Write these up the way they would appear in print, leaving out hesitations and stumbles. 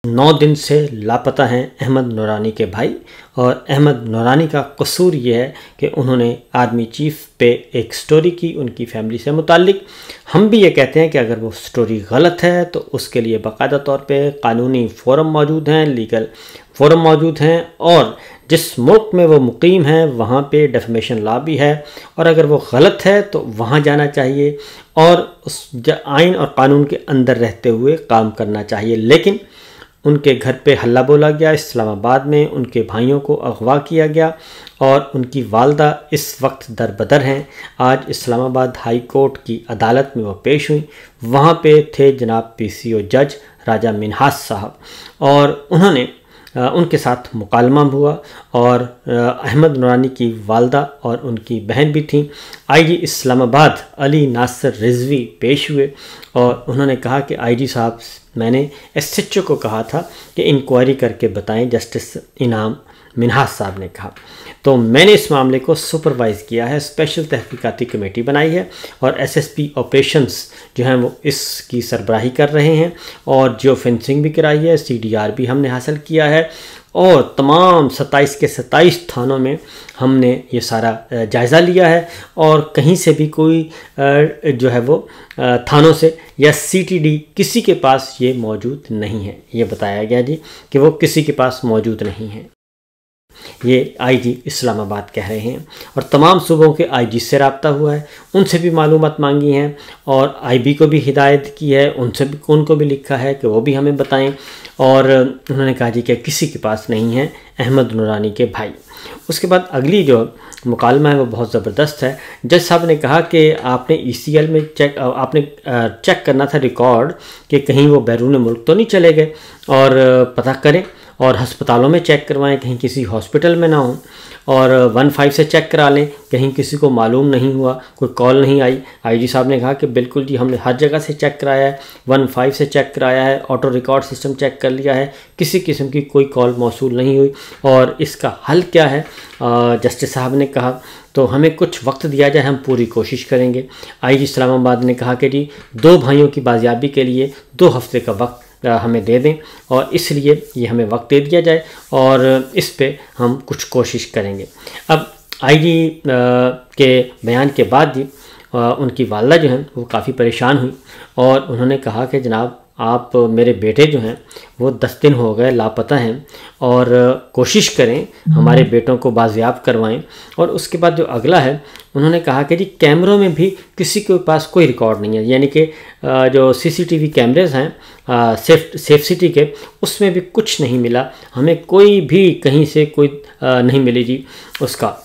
9 दिन से लापता हैं अहमद नूरानी के भाई। और अहमद नूरानी का कसूर ये है कि उन्होंने आर्मी चीफ पे एक स्टोरी की उनकी फैमिली से मुताल्लिक। हम भी ये कहते हैं कि अगर वो स्टोरी गलत है तो उसके लिए बाकायदा तौर पे कानूनी फोरम मौजूद हैं, लीगल फोरम मौजूद हैं, और जिस मुल्क में वो मुकीम हैं वहाँ पे डेफमेशन लॉ भी है, और अगर वो गलत है तो वहाँ जाना चाहिए और उस आइन और कानून के अंदर रहते हुए काम करना चाहिए। लेकिन उनके घर पे हल्ला बोला गया, इस्लामाबाद में उनके भाइयों को अगवा किया गया और उनकी वालदा इस वक्त दरबदर हैं। आज इस्लामाबाद हाई कोर्ट की अदालत में वो पेश हुई। वहाँ पे थे जनाब PCO जज राजा मिन्हाज साहब, और उन्होंने उनके साथ मुकालमा हुआ और अहमद नूरानी की वालदा और उनकी बहन भी थी। IG इस्लामाबाद अली नासिर रिजवी पेश हुए और उन्होंने कहा कि IG साहब, मैंने SHO को कहा था कि इंक्वायरी करके बताएं। जस्टिस इनाम मिन्हाज साहब ने कहा। तो मैंने इस मामले को सुपरवाइज़ किया है, स्पेशल तहकीकाती कमेटी बनाई है और SSP ऑपरेशंस जो हैं वो इसकी सरबराही कर रहे हैं, और जियो फेंसिंग भी कराई है, CDR भी हमने हासिल किया है, और तमाम 27 के 27 थानों में हमने ये सारा जायज़ा लिया है, और कहीं से भी कोई जो है वो थानों से या CTD किसी के पास ये मौजूद नहीं है। ये बताया गया जी कि वो किसी के पास मौजूद नहीं है। ये IG इस्लामाबाद कह रहे हैं, और तमाम सूबों के IG से रब्ता हुआ है, उनसे भी मालूमात मांगी हैं, और IB को भी हिदायत की है, उनको भी लिखा है कि वो भी हमें बताएं। और उन्होंने कहा जी कि किसी के पास नहीं है अहमद नूरानी के भाई। उसके बाद अगली जो मुकालमा है वो बहुत ज़बरदस्त है। जज साहब ने कहा कि आपने ECL में चेक करना था रिकॉर्ड कि कहीं वो बैरून मुल्क तो नहीं चले गए, और पता करें और हस्पतालों में चेक करवाएं, कहीं किसी हॉस्पिटल में ना हो, और 15 से चेक करा लें, कहीं किसी को मालूम नहीं हुआ, कोई कॉल नहीं आई। IG साहब ने कहा कि बिल्कुल जी, हमने हर जगह से चेक कराया है, 15 से चेक कराया है, ऑटो रिकॉर्ड सिस्टम चेक कर लिया है, किसी किस्म की कोई कॉल मौसूल नहीं हुई। और इसका हल क्या है? जस्टिस साहब ने कहा तो हमें कुछ वक्त दिया जाए, हम पूरी कोशिश करेंगे। IG इस्लामाबाद ने कहा कि जी 2 भाइयों की बाजियाबी के लिए 2 हफ्ते का वक्त हमें दे दें, और इसलिए ये हमें वक्त दे दिया जाए और इस पे हम कुछ कोशिश करेंगे। अब IG के बयान के बाद जी उनकी वालदा जो हैं वो काफ़ी परेशान हुई, और उन्होंने कहा कि जनाब, आप मेरे बेटे जो हैं वो 10 दिन हो गए लापता हैं, और कोशिश करें हमारे बेटों को बाजियाब करवाएं। और उसके बाद जो अगला है, उन्होंने कहा कि जी कैमरों में भी किसी के पास कोई रिकॉर्ड नहीं है, यानी कि जो CCTV कैमरेज हैं सेफ सिटी के, उसमें भी कुछ नहीं मिला, हमें कोई भी कहीं से कोई नहीं मिली जी, उसका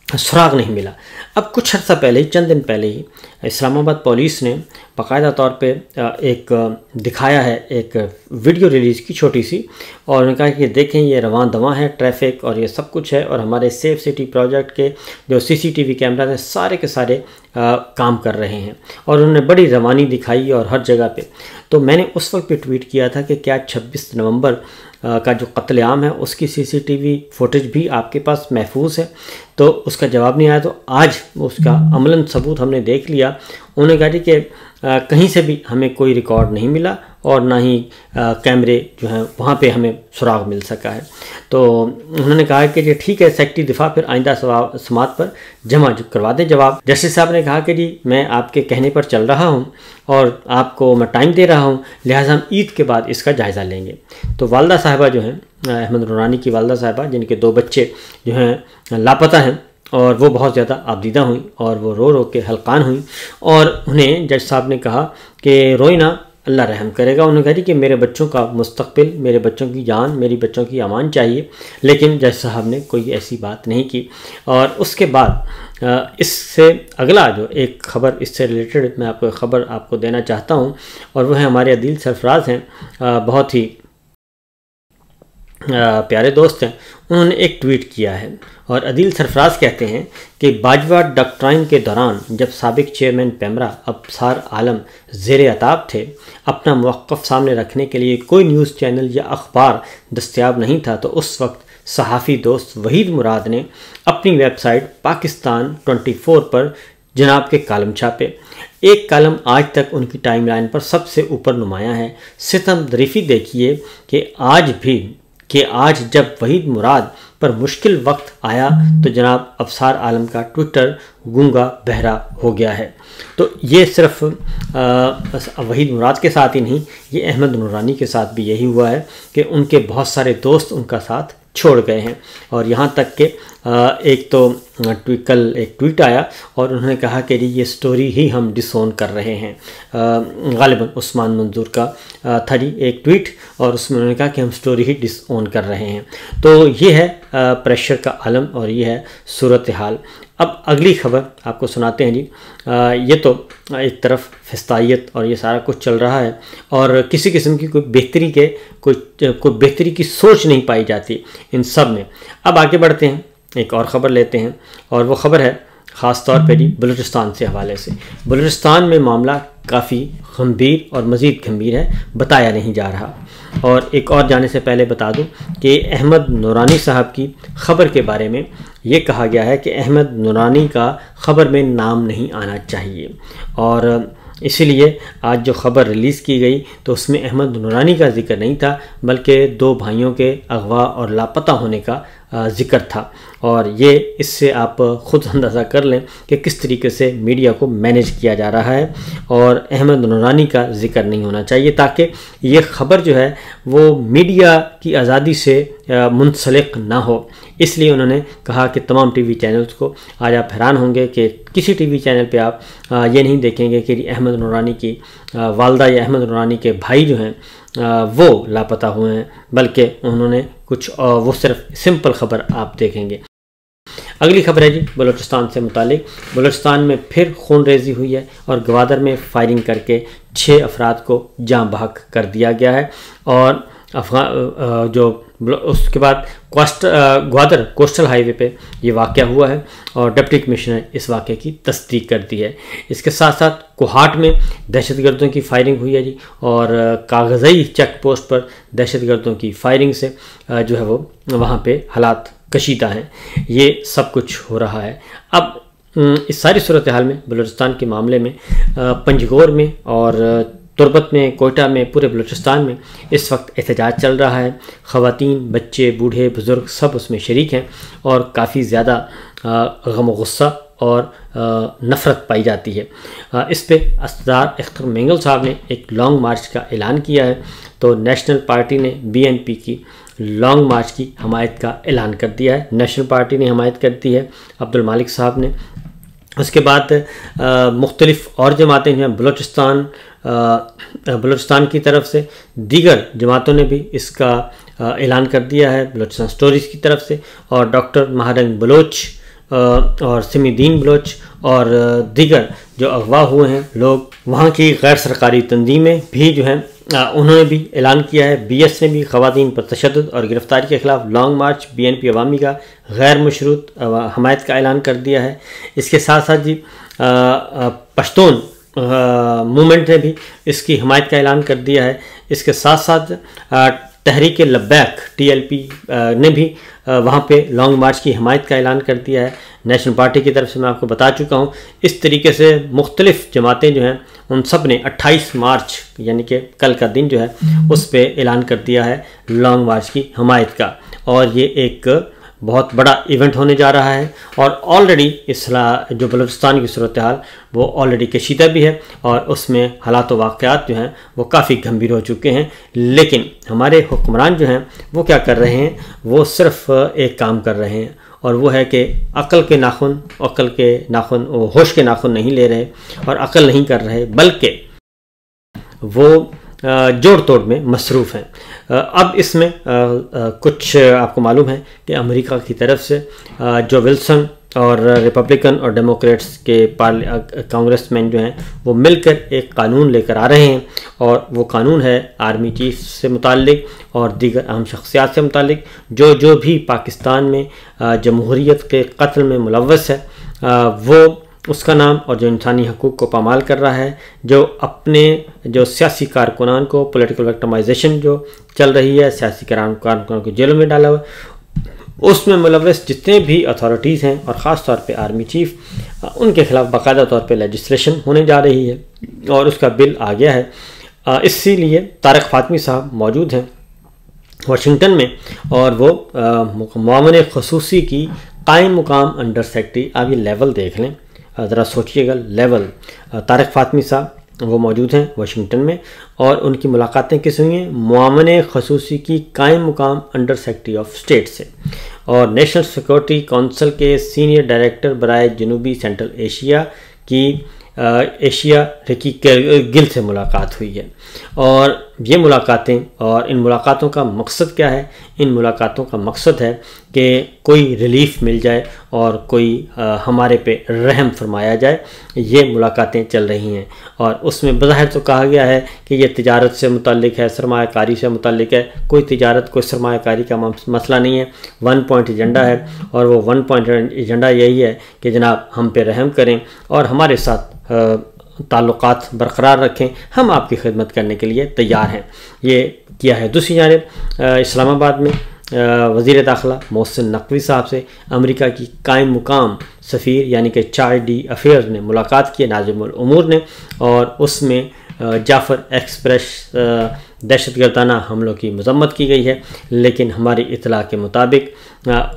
सुराग नहीं मिला। अब कुछ अर्सा पहले ही, चंद दिन पहले ही, इस्लामाबाद पुलिस ने बाकायदा तौर पे एक दिखाया है, एक वीडियो रिलीज़ की छोटी सी, और उन्होंने कहा कि देखें ये रवां दवां है ट्रैफिक और ये सब कुछ है, और हमारे सेफ सिटी प्रोजेक्ट के जो CCTV कैमरा हैं सारे के सारे काम कर रहे हैं, और उन्होंने बड़ी रवानी दिखाई और हर जगह पे। तो मैंने उस वक्त पे ट्वीट किया था कि क्या 26 नवंबर का जो कत्लेआम है उसकी CCTV फुटेज भी आपके पास महफूज है? तो उसका जवाब नहीं आया। तो आज उसका अमलन सबूत हमने देख लिया। उन्होंने कहा कि कहीं से भी हमें कोई रिकॉर्ड नहीं मिला, और ना ही कैमरे जो हैं वहाँ पे हमें सुराग मिल सका है। तो उन्होंने कहा कि जी ठीक है, सेक्रेटरी दिफा फिर आइंदा समात पर जमा करवा दें जवाब। जस्टिस साहब ने कहा कि जी मैं आपके कहने पर चल रहा हूँ और आपको मैं टाइम दे रहा हूँ, लिहाजा हम ईद के बाद इसका जायज़ा लेंगे। तो वालदा साहिबा जो हैं, अहमद नूरानी की वालदा साहिबा, जिनके 2 बच्चे जो हैं लापता हैं, और वो बहुत ज़्यादा आबदीदा हुई और वो रो रो के हल्कान हुई, और उन्हें जज साहब ने कहा कि रोई ना, अल्लाह रहम करेगा। उन्होंने कहा कि मेरे बच्चों का मुस्तकबिल, मेरे बच्चों की जान, मेरी बच्चों की अमान चाहिए, लेकिन जज साहब ने कोई ऐसी बात नहीं की। और उसके बाद इससे अगला जो एक ख़बर, इससे रिलेटेड मैं आपको ख़बर आपको देना चाहता हूँ, और वह है हमारे अदील सरफराज हैं, बहुत ही प्यारे दोस्त हैं। उन्होंने एक ट्वीट किया है, और अदील सरफराज कहते हैं कि बाजवा डॉक्ट्राइन के दौरान जब साबिक चेयरमैन पेमरा अबसार आलम ज़ेर अताब थे, अपना मौक़िफ़ सामने रखने के लिए कोई न्यूज़ चैनल या अखबार दस्तयाब नहीं था, तो उस वक्त सहाफ़ी दोस्त वहीद मुराद ने अपनी वेबसाइट पाकिस्तान 24 पर जनाब के कालम छापे। एक कालम आज तक उनकी टाइमलाइन पर सबसे ऊपर नुमाया है। सितम दरीफी देखिए कि आज जब वहीद मुराद पर मुश्किल वक्त आया तो जनाब अफसार आलम का ट्विटर गूंगा बहरा हो गया है। तो ये सिर्फ वहीद मुराद के साथ ही नहीं, ये अहमद नूरानी के साथ भी यही हुआ है कि उनके बहुत सारे दोस्त उनका साथ छोड़ गए हैं। और यहाँ तक कि एक तो कल एक ट्वीट आया और उन्होंने कहा कि ये स्टोरी ही हम डिसोन कर रहे हैं। गालिबन उस्मान मंजूर का था जी एक ट्वीट, और उसमें उन्होंने कहा कि हम स्टोरी ही डिसोन कर रहे हैं। तो ये है प्रेशर का आलम और ये है सूरत हाल। अब अगली खबर आपको सुनाते हैं जी। ये तो एक तरफ फिस्तायत और ये सारा कुछ चल रहा है और किसी किस्म की कोई बेहतरी की सोच नहीं पाई जाती इन सब में। अब आगे बढ़ते हैं, एक और ख़बर लेते हैं और वो ख़बर है ख़ास तौर पे जी बलूचिस्तान से हवाले से। बलूचिस्तान में मामला काफ़ी गंभीर और मज़ीद गंभीर है, बताया नहीं जा रहा। और एक और जाने से पहले बता दूं कि अहमद नूरानी साहब की ख़बर के बारे में ये कहा गया है कि अहमद नूरानी का ख़बर में नाम नहीं आना चाहिए, और इसीलिए आज जो ख़बर रिलीज़ की गई तो उसमें अहमद नूरानी का जिक्र नहीं था, बल्कि दो भाइयों के अगवा और लापता होने का ज़िक्र था। और ये इससे आप ख़ुद अंदाज़ा कर लें कि किस तरीके से मीडिया को मैनेज किया जा रहा है और अहमद नूरानी का जिक्र नहीं होना चाहिए, ताकि ये ख़बर जो है वो मीडिया की आज़ादी से मुंसलिक ना हो। इसलिए उन्होंने कहा कि तमाम टीवी चैनल्स को, आज आप हैरान होंगे कि किसी टीवी चैनल पे आप ये नहीं देखेंगे कि अहमद नूरानी की वालदा या अहमद नूरानी के भाई जो हैं वो लापता हुए हैं, बल्कि उन्होंने कुछ वो सिर्फ सिंपल ख़बर आप देखेंगे। अगली खबर है जी बलूचिस्तान से मुतालिक। बलूचिस्तान में फिर खून रेजी हुई है और ग्वादर में फायरिंग करके 6 अफराद को जाँ बहक कर दिया गया है। और उसके बाद ग्वादर कोस्टल हाईवे पे ये वाक़या हुआ है और डिप्टी कमिश्नर इस वाक़े की तस्दीक कर दी है। इसके साथ साथ कोहाट में दहशतगर्दों की फायरिंग हुई है जी, और कागज़ई चेक पोस्ट पर दहशतगर्दों की फायरिंग से जो है वो वहाँ पे हालात कशीदा हैं। ये सब कुछ हो रहा है। अब इस सारी सूरत हाल में बलूचिस्तान के मामले में पंजगोर में और तुर्बत में, कोयटा में, पूरे बलूचिस्तान में इस वक्त एहतजाज चल रहा है। ख़वातीन, बच्चे, बूढ़े, बुज़ुर्ग सब उसमें शरीक हैं और काफ़ी ज़्यादा गम गुस्सा और नफ़रत पाई जाती है। इस पे असदार अख्तर मेंगल साहब ने एक लॉन्ग मार्च का ऐलान किया है। तो नेशनल पार्टी ने BNP की लॉन्ग मार्च की हमायत का ऐलान कर दिया है। नेशनल पार्टी ने हमायत कर दी है, अब्दुल मालिक साहब ने। उसके बाद मुख्तलिफ़ और जमातें जो हैं बलूचिस्तान की तरफ से, दीगर जमातों ने भी इसका ऐलान कर दिया है बलूचिस्तान स्टोरीज़ की तरफ से। और डॉक्टर महारंग बलोच और सिमीदीन बलोच और दीगर जो अगवा हुए हैं लोग, वहाँ की गैर सरकारी तंजीमें भी जो हैं उन्होंने भी ऐलान किया है। BS ने भी ख़वातीन पर तशद्दुद और गिरफ्तारी के ख़िलाफ़ लॉन्ग मार्च BNP अवामी का गैर मशरूत हमायत का ऐलान कर दिया है। इसके साथ साथ जी पश्तून मूवमेंट ने भी इसकी हमायत का ऐलान कर दिया है। इसके साथ साथ तहरीक लब्बैक TLP ने भी वहाँ पे लॉन्ग मार्च की हमायत का ऐलान कर दिया है। नेशनल पार्टी की तरफ से मैं आपको बता चुका हूँ। इस तरीके से मुख्तलिफ़ जमातें जो हैं उन सब ने 28 मार्च यानी कि कल का दिन जो है उस पर ऐलान कर दिया है लॉन्ग मार्च की हमायत का, और ये एक बहुत बड़ा इवेंट होने जा रहा है। और ऑलरेडी जो बलूचिस्तान की सूरत हाल वो ऑलरेडी कशीदा भी है और उसमें हालात व वाक़यात जो हैं वो काफ़ी गंभीर हो चुके हैं। लेकिन हमारे हुक्मरान जो हैं वो क्या कर रहे हैं, वो सिर्फ एक काम कर रहे हैं और वो है कि अक़ल के नाखून होश के नाखून नहीं ले रहे और अक़ल नहीं कर रहे, बल्कि वो जोड़ तोड़ में मसरूफ़ हैं। अब इसमें कुछ आपको मालूम है कि अमेरिका की तरफ से जो विल्सन और रिपब्लिकन और डेमोक्रेट्स के कांग्रेसमैन जो हैं वो मिलकर एक कानून लेकर आ रहे हैं, और वो कानून है आर्मी चीफ से मुताल्लिक और दीगर अहम शख्सियात से मुताल्लिक जो भी पाकिस्तान में जमहूरियत के कत्ल में मुलव्वस है वो उसका नाम, और जो इंसानी हकूक़ को पामाल कर रहा है, जो अपने जो सियासी कारकुनान को पॉलिटिकल विक्टिमाइजेशन जो चल रही है, सियासी कारकुनान को जेलों में डाला हुआ, उसमें मुलव्वस जितने भी अथॉरिटीज़ हैं और ख़ास तौर पे आर्मी चीफ, उनके खिलाफ बाकायदा तौर पे लेजिस्लेशन होने जा रही है और उसका बिल आ गया है। इसीलिए तारिक फ़ातमी साहब मौजूद हैं वाशिंगटन में और वो मामले खसूसी की कायम मुकाम अंडर सेक्रेटरी, आप ये लेवल देख लें, ज़रा सोचिएगा लेवल। तारिक फ़ातमी साहब वो मौजूद हैं वाशिंगटन में और उनकी मुलाकातें किस हुई हैं? मामले खसूसी की कायम मुकाम अंडर सेक्रेटरी ऑफ स्टेट से और नेशनल सिक्योरिटी काउंसिल के सीनियर डायरेक्टर बराए जनूबी सेंट्रल एशिया की एशिया रिकी गिल से मुलाकात हुई है। और ये मुलाकातें और इन मुलाकातों का मकसद क्या है? इन मुलाकातों का मकसद है कि कोई रिलीफ मिल जाए और कोई हमारे पे रहम फरमाया जाए। ये मुलाकातें चल रही हैं और उसमें बज़ाहिर तो कहा गया है कि ये तिजारत से मुताल्लिक है, सरमायाकारी से मुताल्लिक है। कोई तिजारत, कोई सरमायाकारी का मसला नहीं है, 1 पॉइंट एजेंडा है और वो 1 पॉइंट एजेंडा यही है कि जनाब हम पे रहम करें और हमारे साथ ताल्लुकात बरकरार रखें, हम आपकी खिदमत करने के लिए तैयार हैं। ये किया है। दूसरी जानिब इस्लामाबाद में वज़ीर दाखिला मोहसिन नकवी साहब से अमेरिका की कायम मुकाम सफ़ीर यानी कि चार्डी अफेयर्स ने मुलाकात की, नाज़िमुल उमूर ने, और उसमें जाफ़र एक्सप्रेस दहशतगर्दाना हमलों की मज़म्मत की गई है। लेकिन हमारी इतला के मुताबिक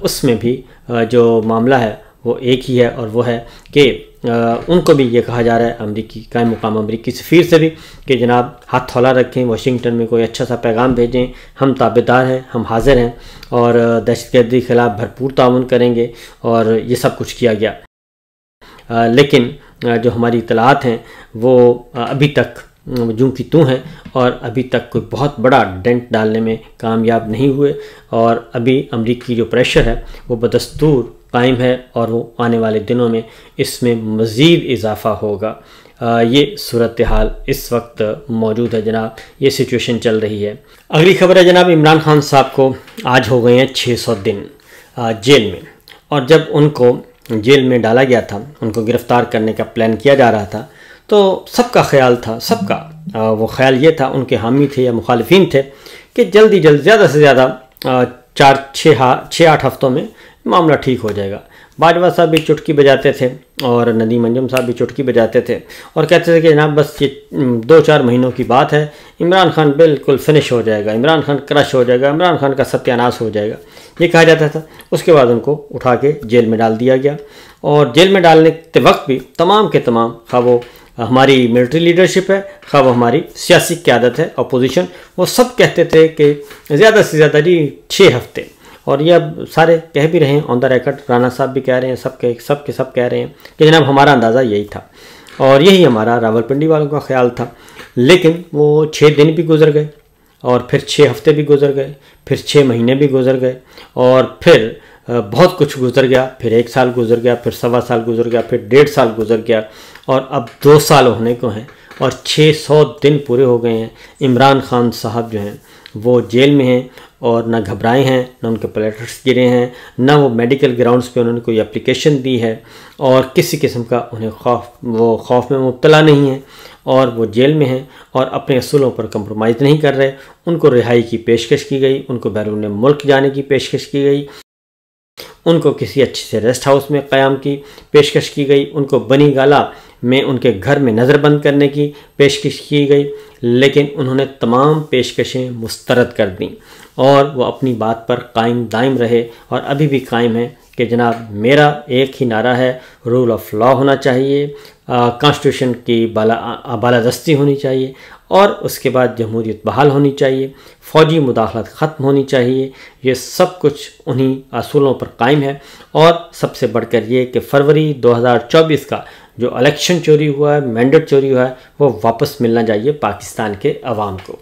उसमें भी जो मामला है वो एक ही है और वो है कि उनको भी ये कहा जा रहा है अमरीकी कायम मुकाम अमरीकी सफ़ीर से भी कि जनाब हाथ थौला रखें, वाशिंगटन में कोई अच्छा सा पैगाम भेजें, हम ताबेदार हैं, हम हाजिर हैं और दहशतगर्दी के खिलाफ भरपूर ताउन करेंगे। और ये सब कुछ किया गया। लेकिन जो हमारी इतलात हैं वो अभी तक जूं की तूं हैं और अभी तक कोई बहुत बड़ा डेंट डालने में कामयाब नहीं हुए और अभी अमरीकी जो प्रेशर है वो बदस्तूर कायम है और वो आने वाले दिनों में इसमें मज़ीद इजाफ़ा होगा। ये सूरत हाल इस वक्त मौजूद है जनाब, ये सिचुएशन चल रही है। अगली खबर है जनाब, इमरान खान साहब को आज हो गए हैं 600 दिन जेल में और जब उनको जेल में डाला गया था, उनको गिरफ़्तार करने का प्लान किया जा रहा था, तो सबका ख्याल था, सबका वो ख्याल ये था, उनके हामी थे या मुखालिफिन थे कि जल्दी ज़्यादा से ज़्यादा 4-6-8 हफ्तों में मामला ठीक हो जाएगा। बाजवा साहब भी चुटकी बजाते थे और नदीम अंजुम साहब भी चुटकी बजाते थे और कहते थे कि जनाब बस ये 2-4 महीनों की बात है, इमरान खान बिल्कुल फिनिश हो जाएगा, इमरान खान क्रश हो जाएगा, इमरान खान का सत्यानाश हो जाएगा, ये कहा जाता था। उसके बाद उनको उठा के जेल में डाल दिया गया और जेल में डालने के वक्त भी तमाम के तमाम, खा वो हमारी मिलिट्री लीडरशिप है, खा वो हमारी सियासी क़यादत है, अपोजिशन, वो सब कहते थे कि ज़्यादा से ज़्यादा जी 6 हफ्ते। और ये अब सारे कह भी रहे हैं ऑन द रिकॉर्ड, राना साहब भी कह रहे हैं, सब कह रहे हैं कि जनाब हमारा अंदाज़ा यही था और यही हमारा रावलपिंडी वालों का ख्याल था। लेकिन वो 6 दिन भी गुजर गए और फिर 6 हफ्ते भी गुजर गए, फिर 6 महीने भी गुजर गए और फिर बहुत कुछ गुजर गया, फिर 1 साल गुजर गया, फिर 1.25 साल गुजर गया, फिर 1.5 साल गुजर गया और अब 2 साल होने को हैं और 600 दिन पूरे हो गए हैं। इमरान खान साहब जो हैं वो जेल में हैं और ना घबराए हैं, ना उनके प्लेटलेट्स गिरे हैं, ना वो मेडिकल ग्राउंड्स पे उन्होंने कोई एप्लीकेशन दी है और किसी किस्म का उन्हें खौफ में मुब्तला नहीं है और वो जेल में हैं और अपने असूलों पर कंप्रोमाइज़ नहीं कर रहे। उनको रिहाई की पेशकश की गई, उनको बैरून मुल्क जाने की पेशकश की गई, उनको किसी अच्छे से रेस्ट हाउस में क़याम की पेशकश की गई, उनको बनी गाला में उनके घर में नज़रबंद करने की पेशकश की गई, लेकिन उन्होंने तमाम पेशकशें मुस्तरद कर दी और वो अपनी बात पर कायम दायम रहे और अभी भी कायम है कि जनाब मेरा एक ही नारा है, रूल ऑफ लॉ होना चाहिए, कॉन्स्टिट्यूशन की बालादस्ती होनी चाहिए और उसके बाद जमहूरियत बहाल होनी चाहिए, फ़ौजी मुदाखलत ख़त्म होनी चाहिए। ये सब कुछ उन्हीं असूलों पर कायम है और सबसे बढ़कर ये कि फरवरी 2024 का जो इलेक्शन चोरी हुआ है, मैंडेट चोरी हुआ है, वो वापस मिलना चाहिए पाकिस्तान के अवाम को।